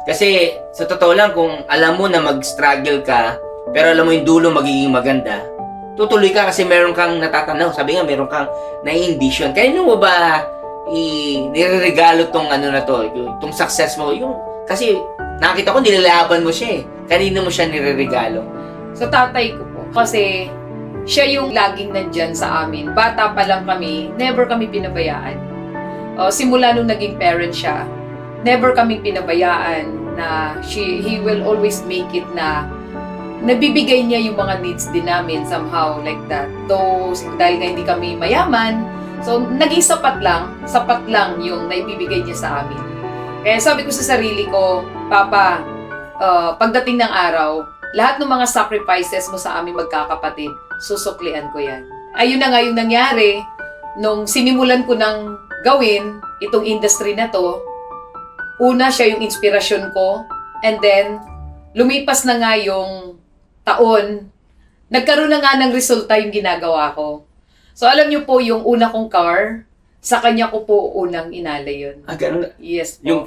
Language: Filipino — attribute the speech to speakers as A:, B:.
A: Kasi sa totoo lang, kung alam mo na mag-struggle ka, pero alam mo yung dulo magiging maganda, tutuloy ka kasi meron kang natatanaw. Sabi nga, meron kang na-envision. Kaya mo ba nireregalo tong ano na to, itong success mo? Kasi nakita ko nilalaban mo siya eh. Kanino mo siya nireregalo?
B: Sa tatay ko po. Kasi siya yung laging nandyan sa amin. Bata pa lang kami, never kami pinabayaan. Simula nung naging parent siya, never kaming pinabayaan na he will always make it na nabibigay niya yung mga needs din namin somehow like that. Though, dahil nga hindi kami mayaman, so naging sapat lang yung naibibigay niya sa amin. Kaya sabi ko sa sarili ko, Papa, pagdating ng araw, lahat ng mga sacrifices mo sa aming magkakapatid, susuklian ko yan. Ayun na nga yung nangyari, nung sinimulan ko ng gawin itong industry na to, una siya yung inspirasyon ko, and then lumipas na nga yung taon, nagkaroon na nga ng resulta yung ginagawa ko. So alam niyo po, yung una kong car, sa kanya ko po unang inalay yun.
A: Ganun.
B: Yes po.
A: Yung